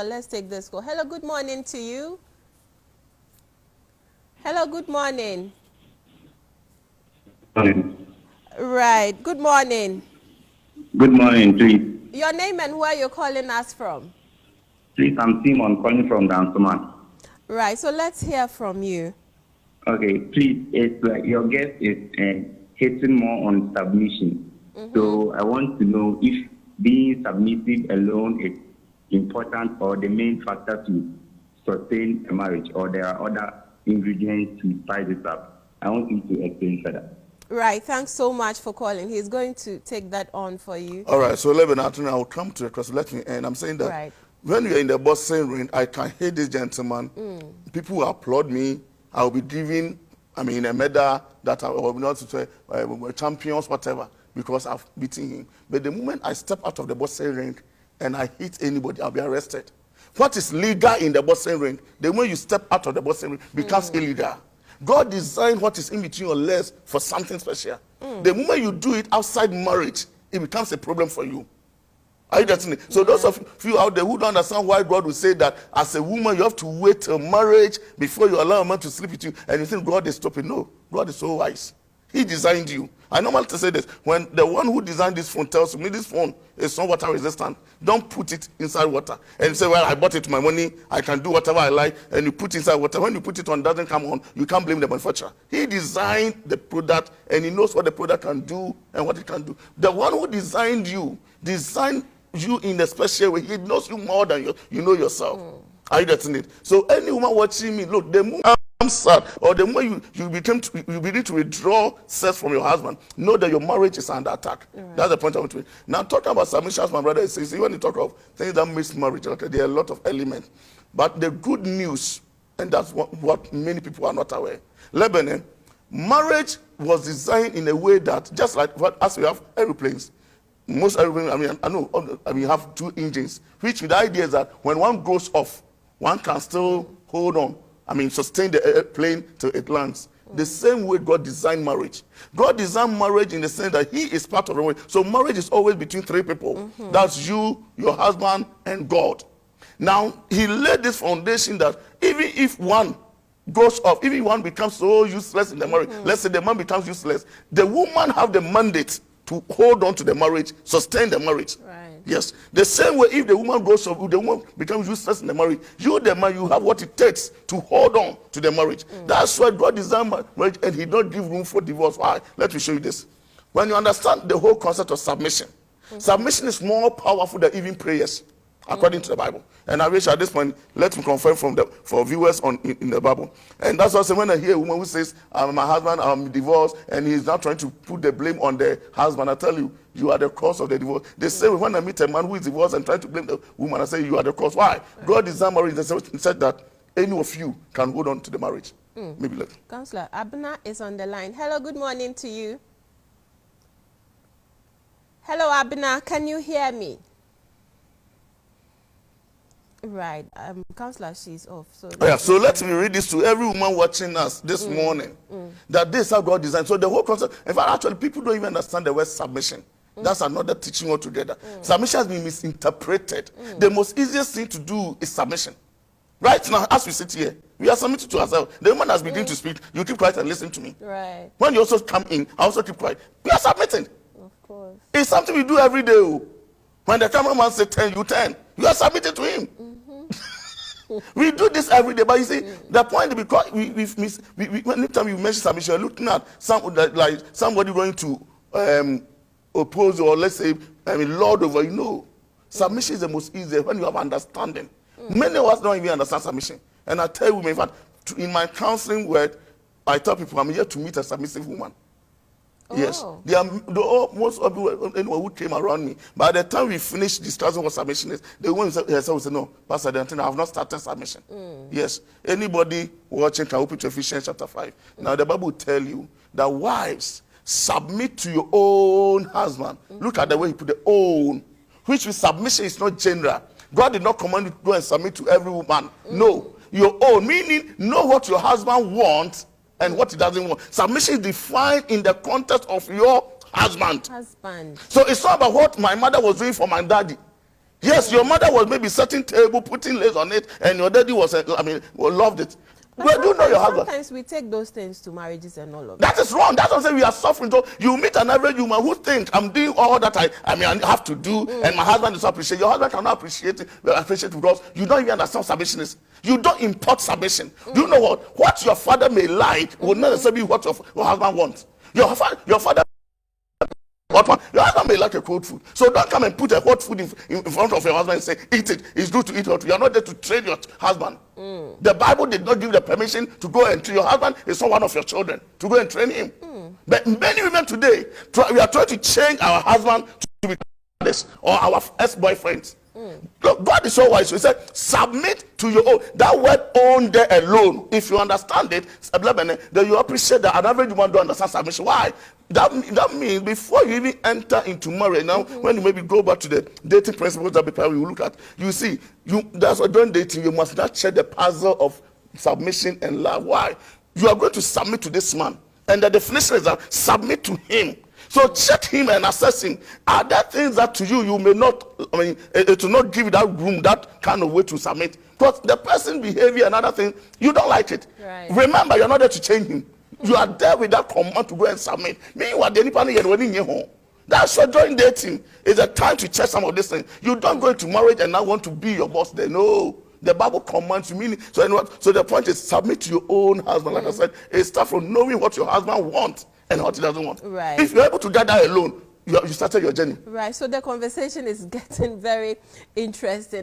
Let's take this call. Hello, good morning to you. Hello, good morning. Morning. Right, good morning. Good morning, please. Your name and where you're calling us from? Please, I'm Simon calling from Dansoman. Right, so let's hear from you. Okay, please, it's like your guest is hitting more on submission. So I want to know if being submissive alone is important or the main factor to sustain a marriage, or there are other ingredients to spice it up. I want you to explain further. Right, thanks so much for calling. He's going to take that on for you. All right, so 11 afternoon, I will come to the question. Let me end. I'm saying that Right. when you're in the boxing ring, I can hate this gentleman. People will applaud me. I will be giving, a medal that I will not to say champions, whatever, because I've beaten him. But the moment I step out of the boxing ring and I hit anybody, I'll be arrested. What is legal in the boxing ring, the moment you step out of the boxing ring becomes illegal. God designed what is in between your legs for something special. The moment you do it outside marriage, it becomes a problem for you. Are you getting it? So those of you out there who don't understand why God will say that as a woman you have to wait till marriage before you allow a man to sleep with you, and you think God is stopping. No, God is so wise. He designed you. I normally say this, when the one who designed this phone tells me this phone is not water resistant, don't put it inside water. And you say, well, I bought it with my money, I can do whatever I like, and you put it inside water. When you put it on, it doesn't come on, you can't blame the manufacturer. He designed the product, and he knows what the product can do and what it can do. The one who designed you in a special way. He knows you more than you know yourself. Are you getting it? So any woman watching me, look, the moment I'm sad, or the moment you begin to withdraw sex from your husband, know that your marriage is under attack. Right. That's the point I want to make. Now, talking about submission, as my brother says, when you talk of things that makes marriage, okay, there are a lot of elements. But the good news, and that's what many people are not aware, Lebanon, marriage was designed in a way that, just like as we have airplanes, most airplanes, you have two engines, which the idea is that when one goes off, one can still hold on. Sustain the airplane till it lands. The same way God designed marriage. God designed marriage in the sense that he is part of the marriage. So marriage is always between three people. That's you, your husband, and God. Now, he laid this foundation that even if one goes off, even if one becomes so useless in the marriage, let's say the man becomes useless, the woman have the mandate to hold on to the marriage, sustain the marriage. Right. Yes. The same way, if the woman goes off, the woman becomes useless in the marriage, you, the man, you have what it takes to hold on to the marriage. That's why God designed marriage, and he don't give room for divorce. Why? Let me show you this. When you understand the whole concept of submission, submission is more powerful than even prayers, according to the Bible. And I wish at this point, let me confirm for viewers in the Bible. And that's also when I hear a woman who says, my husband, I'm divorced, and he's now trying to put the blame on the husband. I tell you, you are the cause of the divorce. The same way when I meet a man who is divorced and trying to blame the woman, I say, you are the cause. Why? God designed marriage and said that any of you can hold on to the marriage. Maybe later. Counselor, Abna is on the line. Hello, good morning to you. Hello, Abna, can you hear me? Right, Counselor, she's off. So let me read this to every woman watching us this morning. That this is how God designed. So the whole concept, in fact, actually, people don't even understand the word submission. That's another teaching altogether. Submission has been misinterpreted. The most easiest thing to do is submission. Right now, as we sit here, we are submitted to ourselves. The woman has begun to speak. You keep quiet and listen to me. Right. When you also come in, I also keep quiet. We are submitting. Of course. It's something we do every day. When the cameraman says 10, you 10. You are submitted to him. We do this every day, but you see, the point because anytime you mention submission, you're looking at somebody going to oppose or let's say lord over you. No, submission is the most easy when you have understanding. Many of us don't even understand submission, and I tell you, in fact, in my counseling work, I tell people I'm here to meet a submissive woman. Oh. Yes, most of anyone who came around me. By the time we finished discussing what submission is, the woman herself will say, "No, Pastor, I have not started submission." Yes, anybody watching can open to Ephesians chapter 5. Now the Bible will tell you that wives submit to your own husband. Look at the way he put the own, which with submission is not general. God did not command you to go and submit to every woman. No, your own, meaning know what your husband wants and what he doesn't want. Submission is defined in the context of your husband. Husband. So it's not about what my mother was doing for my daddy. Yes, your mother was maybe setting table, putting lace on it, and your daddy was, loved it. Well, do you know your husband? Sometimes we take those things to marriages and all of That is wrong. That's what I'm saying. We are suffering. So you meet an average woman who thinks I'm doing all that I have to do, and my husband is appreciate. Your husband cannot appreciate it because you don't even understand what submission is. You don't import submission. Do you know what? What your father may like will not necessarily be what your husband wants. Your father. Your husband may like a cold food. So don't come and put a hot food in front of your husband and say, eat it. It's good to eat hot food. You're not there to train your husband. The Bible did not give the permission to go and train your husband. Is not one of your children to go and train him. But many women today, we are trying to change our husband to be this or our ex-boyfriends. Look, God is so wise. He said, submit to your own. That word own there alone, if you understand it, then you appreciate that an average woman don't understand submission. Why? That means before you even enter into marriage, now when you maybe go back to the dating principles that we will look at, you see, that's why during dating, you must not check the puzzle of submission and love. Why? You are going to submit to this man. And the definition is that submit to him. So check him and assess him. Are there things that to you may not, it will not give you that room, that kind of way to submit? Because the person's behavior and other things, you don't like it. Right. Remember, you're not there to change him. You are there with that command to go and submit. Meanwhile, that's why during dating is a time to check some of these things. You don't go into marriage and now want to be your boss there. No. The Bible commands you. Meaning, so the point is submit to your own husband. Like I said, it starts from knowing what your husband wants and what he doesn't want. Right. If you're able to get that alone, you started your journey. Right. So the conversation is getting very interesting.